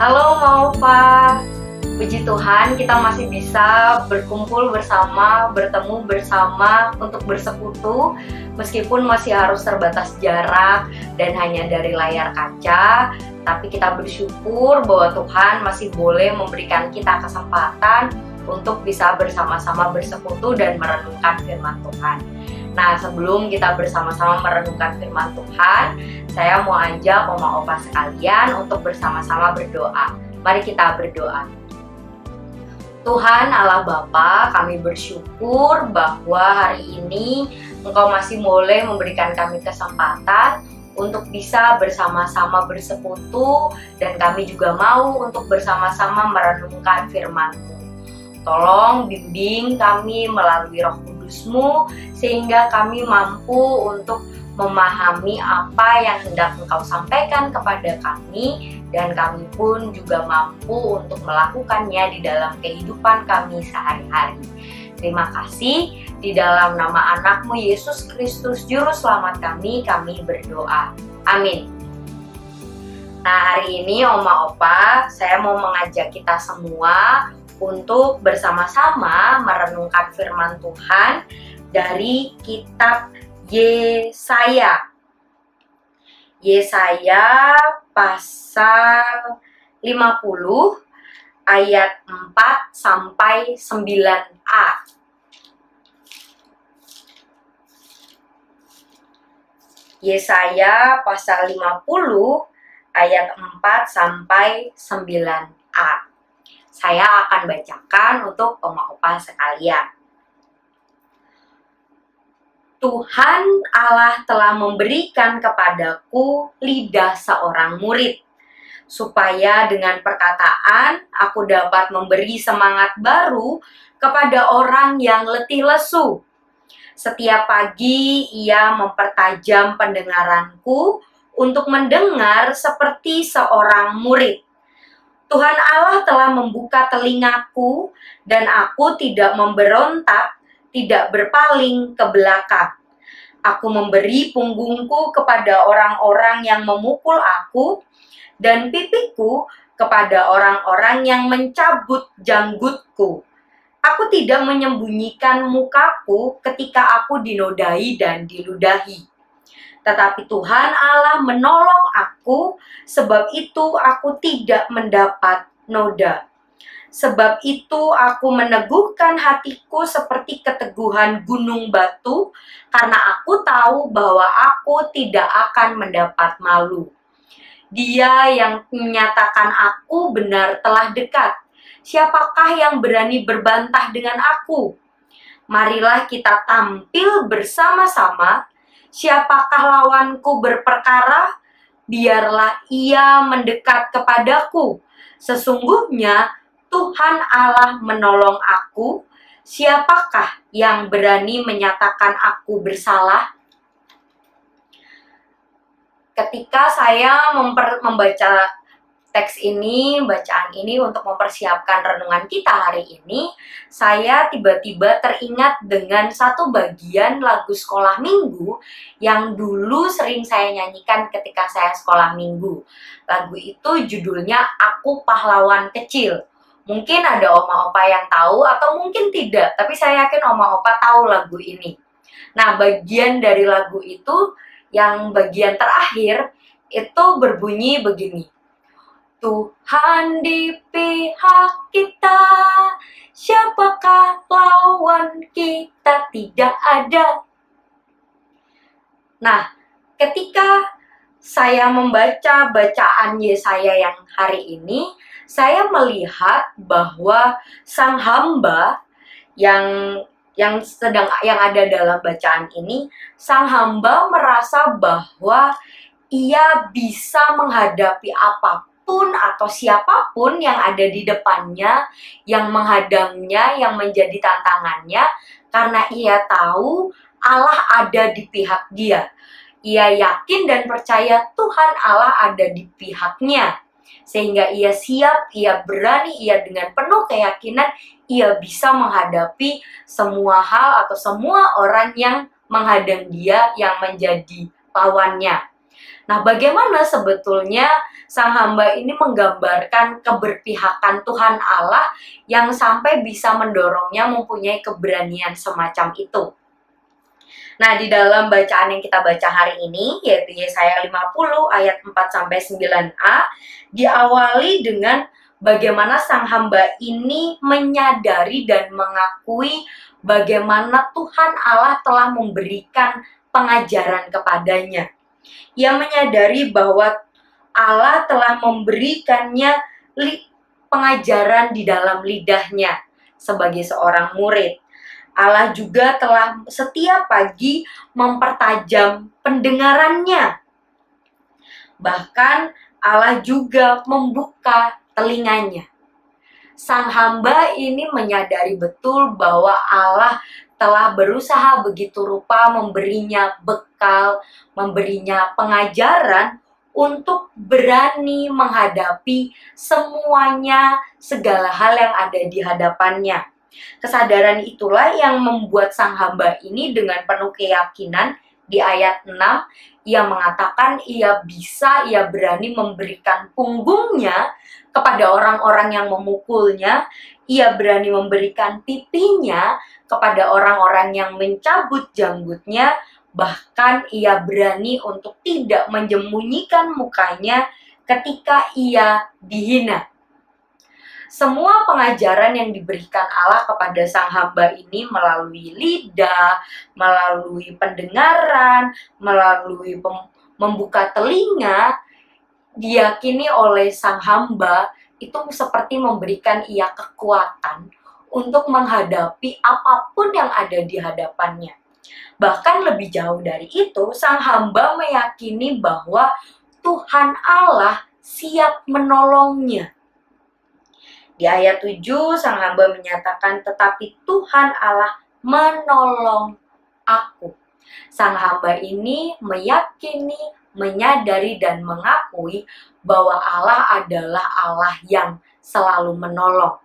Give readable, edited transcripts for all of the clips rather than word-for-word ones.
Halo Maufa, puji Tuhan kita masih bisa berkumpul bersama, bertemu bersama untuk bersekutu meskipun masih harus terbatas jarak dan hanya dari layar kaca. Tapi kita bersyukur bahwa Tuhan masih boleh memberikan kita kesempatan untuk bisa bersama-sama bersekutu dan merenungkan firman Tuhan. Nah, sebelum kita bersama-sama merenungkan firman Tuhan, saya mau ajak Oma Opa sekalian untuk bersama-sama berdoa. Mari kita berdoa. Tuhan Allah Bapa, kami bersyukur bahwa hari ini Engkau masih boleh memberikan kami kesempatan untuk bisa bersama-sama bersekutu, dan kami juga mau untuk bersama-sama merenungkan firman-Mu. Tolong bimbing kami melalui Roh Kudus-Mu sehingga kami mampu untuk memahami apa yang hendak Engkau sampaikan kepada kami, dan kami pun juga mampu untuk melakukannya di dalam kehidupan kami sehari-hari. Terima kasih, di dalam nama anak-Mu Yesus Kristus Juru Selamat kami berdoa. Amin. Nah, hari ini Oma Opa, saya mau mengajak kita semua untuk bersama-sama merenungkan firman Tuhan dari kitab Yesaya. Yesaya pasal 50 ayat 4 sampai 9a. Yesaya pasal 50 ayat 4 sampai 9a. Saya akan bacakan untuk Oma Opa sekalian. Tuhan Allah telah memberikan kepadaku lidah seorang murid, supaya dengan perkataan aku dapat memberi semangat baru kepada orang yang letih lesu. Setiap pagi ia mempertajam pendengaranku untuk mendengar seperti seorang murid. Tuhan Allah telah membuka telingaku dan aku tidak memberontak, tidak berpaling ke belakang. Aku memberi punggungku kepada orang-orang yang memukul aku dan pipiku kepada orang-orang yang mencabut janggutku. Aku tidak menyembunyikan mukaku ketika aku dinodai dan diludahi. Tetapi Tuhan Allah menolong aku, sebab itu aku tidak mendapat noda. Sebab itu aku meneguhkan hatiku seperti keteguhan gunung batu, karena aku tahu bahwa aku tidak akan mendapat malu. Dia yang menyatakan aku benar telah dekat. Siapakah yang berani berbantah dengan aku? Marilah kita tampil bersama-sama. Siapakah lawanku berperkara? Biarlah ia mendekat kepadaku. Sesungguhnya Tuhan Allah menolong aku. Siapakah yang berani menyatakan aku bersalah? Ketika saya membaca teks ini, bacaan ini untuk mempersiapkan renungan kita hari ini, saya tiba-tiba teringat dengan satu bagian lagu sekolah minggu yang dulu sering saya nyanyikan ketika saya sekolah minggu. Lagu itu judulnya Aku Pahlawan Kecil. Mungkin ada Oma Opa yang tahu atau mungkin tidak, tapi saya yakin Oma Opa tahu lagu ini. Nah, bagian dari lagu itu, yang bagian terakhir, itu berbunyi begini. Tuhan di pihak kita, siapakah lawan kita? Tidak ada. Nah, ketika saya membaca bacaan Yesaya yang hari ini, saya melihat bahwa sang hamba yang ada dalam bacaan ini, sang hamba merasa bahwa ia bisa menghadapi apapun atau siapapun yang ada di depannya, yang menghadangnya, yang menjadi tantangannya, karena ia tahu Allah ada di pihak dia. Ia yakin dan percaya Tuhan Allah ada di pihaknya. Sehingga ia siap, ia berani, ia dengan penuh keyakinan, ia bisa menghadapi semua hal atau semua orang yang menghadang dia, yang menjadi lawannya. Nah, bagaimana sebetulnya sang hamba ini menggambarkan keberpihakan Tuhan Allah yang sampai bisa mendorongnya mempunyai keberanian semacam itu? Nah, di dalam bacaan yang kita baca hari ini, yaitu Yesaya 50 ayat 4-9a, diawali dengan bagaimana sang hamba ini menyadari dan mengakui bagaimana Tuhan Allah telah memberikan pengajaran kepadanya. Ia menyadari bahwa Allah telah memberikannya pengajaran di dalam lidahnya sebagai seorang murid. Allah juga telah setiap pagi mempertajam pendengarannya. Bahkan Allah juga membuka telinganya. Sang hamba ini menyadari betul bahwa Allah telah berusaha begitu rupa memberinya bekal, memberinya pengajaran untuk berani menghadapi semuanya, segala hal yang ada di hadapannya. Kesadaran itulah yang membuat sang hamba ini dengan penuh keyakinan di ayat 6, ia mengatakan ia berani memberikan punggungnya kepada orang-orang yang memukulnya, ia berani memberikan pipinya kepada orang-orang yang mencabut janggutnya, bahkan ia berani untuk tidak menyembunyikan mukanya ketika ia dihina. Semua pengajaran yang diberikan Allah kepada sang hamba ini melalui lidah, melalui pendengaran, melalui membuka telinga, diyakini oleh sang hamba itu seperti memberikan ia kekuatan untuk menghadapi apapun yang ada di hadapannya. Bahkan lebih jauh dari itu, sang hamba meyakini bahwa Tuhan Allah siap menolongnya. Di ayat 7, sang hamba menyatakan, tetapi Tuhan Allah menolong aku. Sang hamba ini meyakini, menyadari, dan mengakui bahwa Allah adalah Allah yang selalu menolong.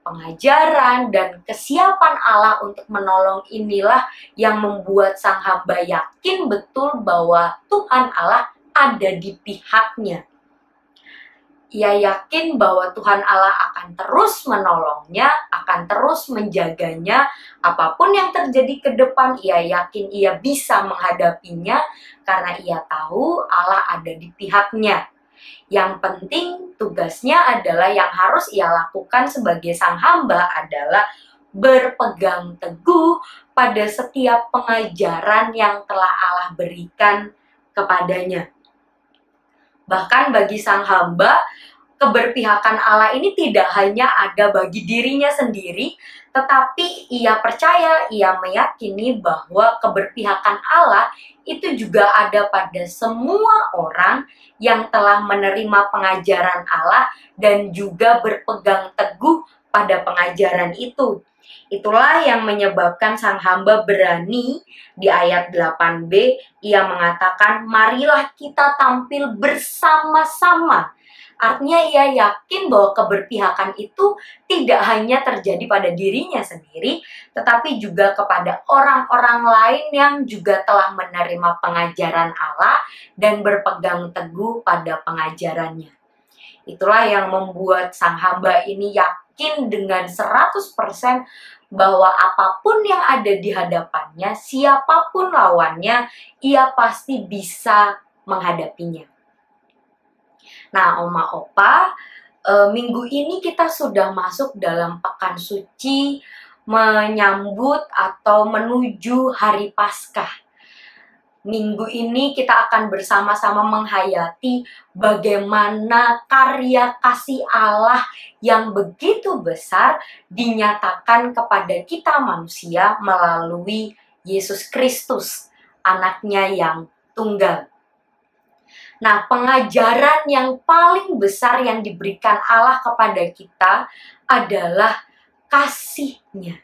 Pengajaran dan kesiapan Allah untuk menolong inilah yang membuat sang hamba yakin betul bahwa Tuhan Allah ada di pihaknya. Ia yakin bahwa Tuhan Allah akan terus menolongnya, akan terus menjaganya. Apapun yang terjadi ke depan, ia yakin ia bisa menghadapinya karena ia tahu Allah ada di pihaknya. Yang penting tugasnya adalah yang harus ia lakukan sebagai sang hamba adalah berpegang teguh pada setiap pengajaran yang telah Allah berikan kepadanya. Bahkan bagi sang hamba, keberpihakan Allah ini tidak hanya ada bagi dirinya sendiri, tetapi ia percaya, ia meyakini bahwa keberpihakan Allah itu juga ada pada semua orang yang telah menerima pengajaran Allah dan juga berpegang teguh pada pengajaran itu. Itulah yang menyebabkan sang hamba berani di ayat 8b, ia mengatakan, marilah kita tampil bersama-sama. Artinya ia yakin bahwa keberpihakan itu tidak hanya terjadi pada dirinya sendiri, tetapi juga kepada orang-orang lain yang juga telah menerima pengajaran Allah dan berpegang teguh pada pengajarannya. Itulah yang membuat sang hamba ini yakin dengan 100% bahwa apapun yang ada di hadapannya, siapapun lawannya, ia pasti bisa menghadapinya. Nah, Oma Opa, minggu ini kita sudah masuk dalam pekan suci menyambut atau menuju hari Paskah. Minggu ini kita akan bersama-sama menghayati bagaimana karya kasih Allah yang begitu besar dinyatakan kepada kita manusia melalui Yesus Kristus, anaknya yang tunggal. Nah, pengajaran yang paling besar yang diberikan Allah kepada kita adalah kasih-Nya.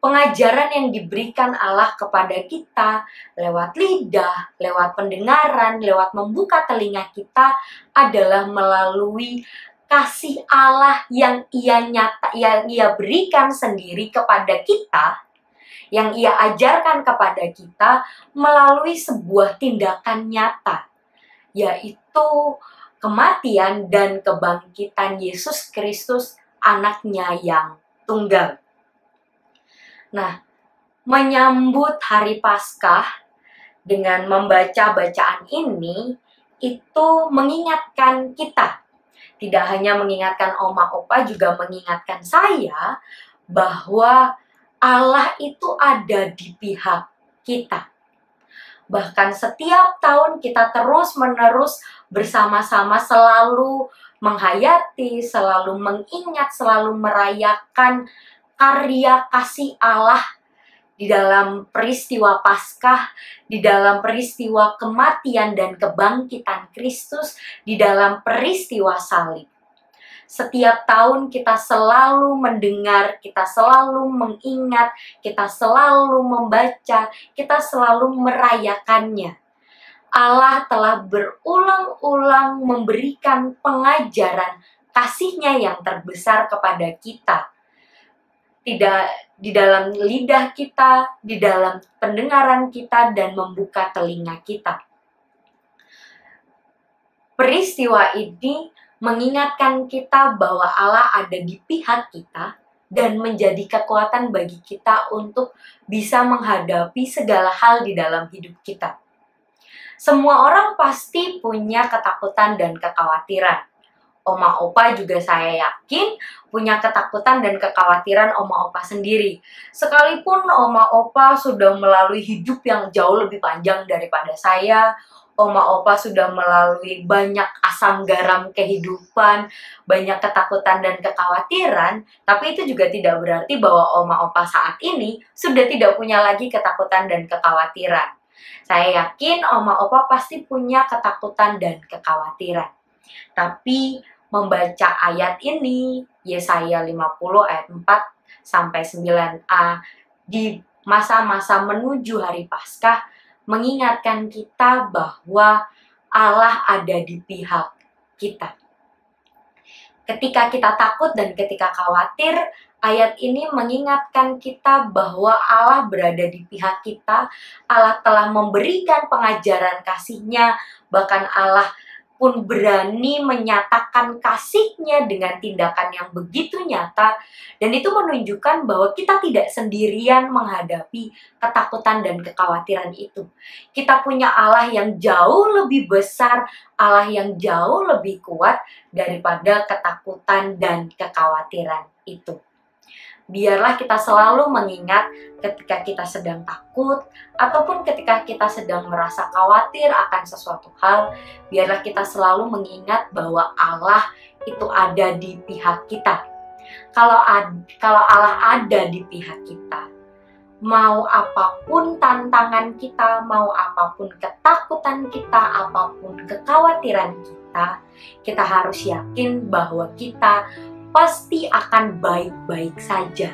Pengajaran yang diberikan Allah kepada kita lewat lidah, lewat pendengaran, lewat membuka telinga kita adalah melalui kasih Allah yang ia berikan sendiri kepada kita, yang Ia ajarkan kepada kita melalui sebuah tindakan nyata, yaitu kematian dan kebangkitan Yesus Kristus, anaknya yang tunggal. Nah, menyambut hari Paskah dengan membaca bacaan ini, itu mengingatkan kita. Tidak hanya mengingatkan Oma Opa, juga mengingatkan saya bahwa Allah itu ada di pihak kita. Bahkan setiap tahun kita terus-menerus bersama-sama selalu menghayati, selalu mengingat, selalu merayakan karya kasih Allah di dalam peristiwa Paskah, di dalam peristiwa kematian dan kebangkitan Kristus, di dalam peristiwa salib. Setiap tahun kita selalu mendengar, kita selalu mengingat, kita selalu membaca, kita selalu merayakannya. Allah telah berulang-ulang memberikan pengajaran kasih-Nya yang terbesar kepada kita. Tidak di dalam lidah kita, di dalam pendengaran kita, dan membuka telinga kita. Peristiwa ini mengingatkan kita bahwa Allah ada di pihak kita dan menjadi kekuatan bagi kita untuk bisa menghadapi segala hal di dalam hidup kita. Semua orang pasti punya ketakutan dan kekhawatiran. Oma Opa juga saya yakin punya ketakutan dan kekhawatiran Oma Opa sendiri. Sekalipun Oma Opa sudah melalui hidup yang jauh lebih panjang daripada saya, Oma Opa sudah melalui banyak asam garam kehidupan, banyak ketakutan dan kekhawatiran, tapi itu juga tidak berarti bahwa Oma Opa saat ini sudah tidak punya lagi ketakutan dan kekhawatiran. Saya yakin Oma Opa pasti punya ketakutan dan kekhawatiran. Tapi membaca ayat ini, Yesaya 50 ayat 4 sampai 9a, di masa-masa menuju hari Paskah, mengingatkan kita bahwa Allah ada di pihak kita. Ketika kita takut dan ketika khawatir, ayat ini mengingatkan kita bahwa Allah berada di pihak kita. Allah telah memberikan pengajaran kasih-Nya, bahkan Allah pun berani menyatakan kasih-Nya dengan tindakan yang begitu nyata, dan itu menunjukkan bahwa kita tidak sendirian menghadapi ketakutan dan kekhawatiran itu. Kita punya Allah yang jauh lebih besar, Allah yang jauh lebih kuat daripada ketakutan dan kekhawatiran itu. Biarlah kita selalu mengingat ketika kita sedang takut, ataupun ketika kita sedang merasa khawatir akan sesuatu hal, biarlah kita selalu mengingat bahwa Allah itu ada di pihak kita. Kalau Allah ada di pihak kita, mau apapun tantangan kita, mau apapun ketakutan kita, apapun kekhawatiran kita, kita harus yakin bahwa kita pasti akan baik-baik saja.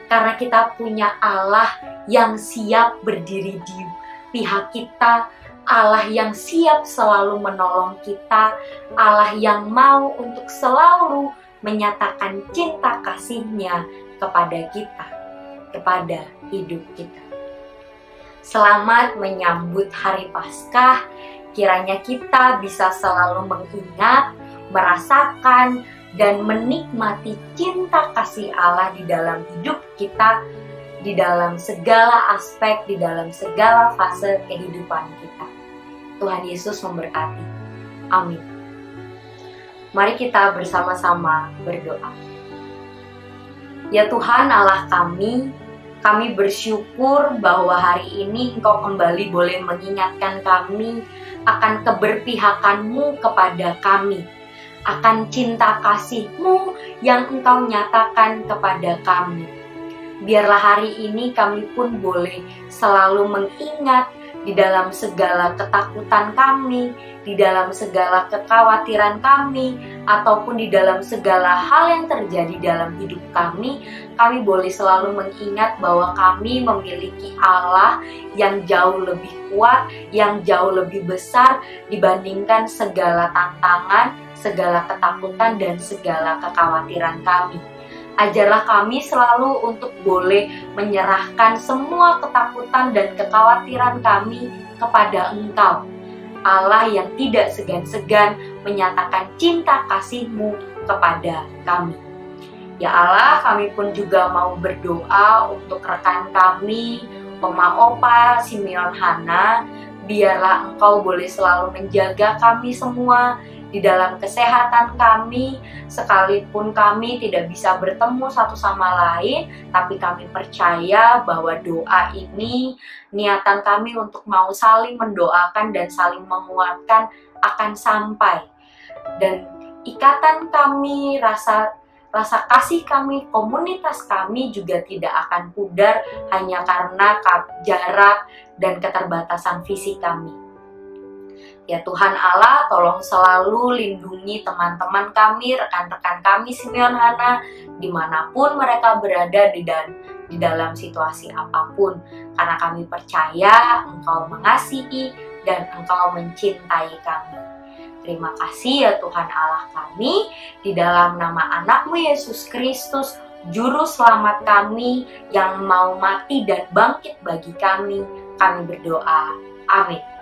Karena kita punya Allah yang siap berdiri di pihak kita, Allah yang siap selalu menolong kita, Allah yang mau untuk selalu menyatakan cinta kasih-Nya kepada kita, kepada hidup kita. Selamat menyambut hari Paskah, kiranya kita bisa selalu mengingat, merasakan, dan menikmati cinta kasih Allah di dalam hidup kita, di dalam segala aspek, di dalam segala fase kehidupan kita. Tuhan Yesus memberkati. Amin. Mari kita bersama-sama berdoa. Ya Tuhan Allah kami bersyukur bahwa hari ini Engkau kembali boleh mengingatkan kami akan keberpihakan-Mu kepada kami, akan cinta kasih-Mu yang Engkau nyatakan kepada kami. Biarlah hari ini kami pun boleh selalu mengingat di dalam segala ketakutan kami, di dalam segala kekhawatiran kami, ataupun di dalam segala hal yang terjadi dalam hidup kami boleh selalu mengingat bahwa kami memiliki Allah yang jauh lebih kuat, yang jauh lebih besar dibandingkan segala tantangan, segala ketakutan, dan segala kekhawatiran kami. Ajarlah kami selalu untuk boleh menyerahkan semua ketakutan dan kekhawatiran kami kepada Engkau, Allah yang tidak segan-segan menyatakan cinta kasih-Mu kepada kami. Ya Allah, kami pun juga mau berdoa untuk rekan kami, Oma Opa, Simeon Hana. Biarlah Engkau boleh selalu menjaga kami semua di dalam kesehatan kami, sekalipun kami tidak bisa bertemu satu sama lain, tapi kami percaya bahwa doa ini, niatan kami untuk mau saling mendoakan dan saling menguatkan akan sampai. Dan ikatan kami, rasa kasih kami, komunitas kami juga tidak akan pudar hanya karena jarak dan keterbatasan fisik kami. Ya Tuhan Allah, tolong selalu lindungi teman-teman kami, rekan-rekan kami Simeon Hana, dimanapun mereka berada di dalam situasi apapun. Karena kami percaya Engkau mengasihi dan Engkau mencintai kami. Terima kasih ya Tuhan Allah kami, di dalam nama anak-Mu Yesus Kristus, Juru Selamat kami yang mau mati dan bangkit bagi kami berdoa. Amin.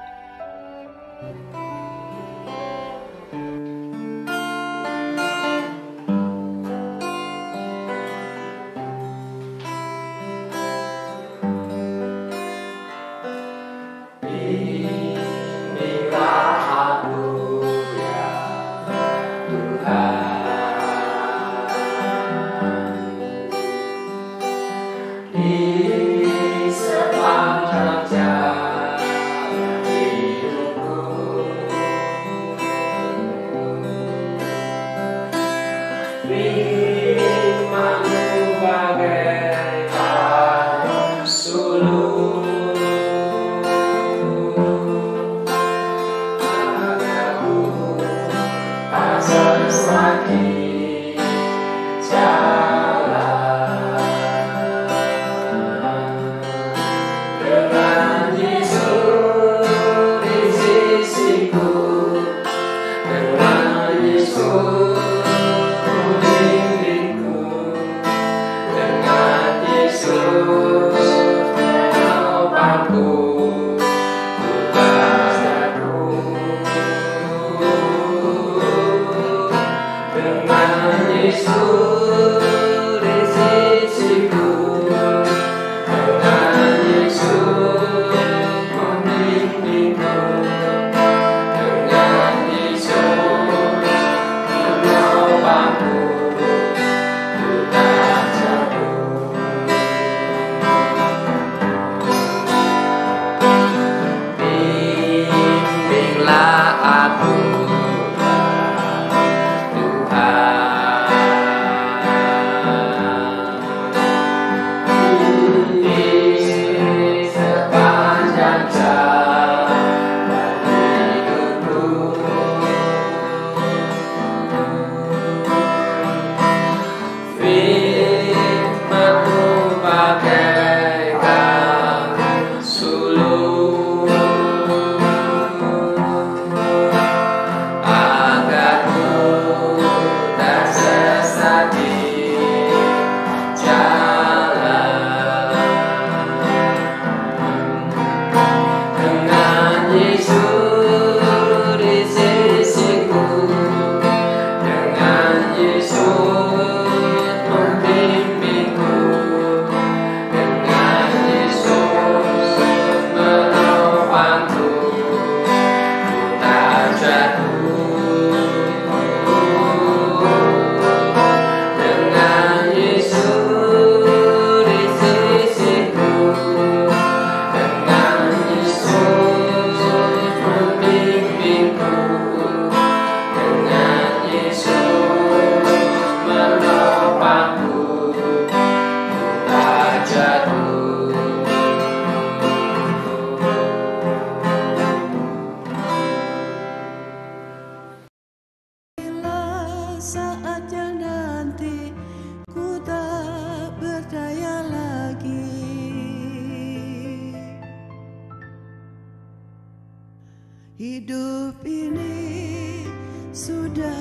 Hidup ini sudah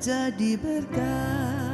jadi berkah.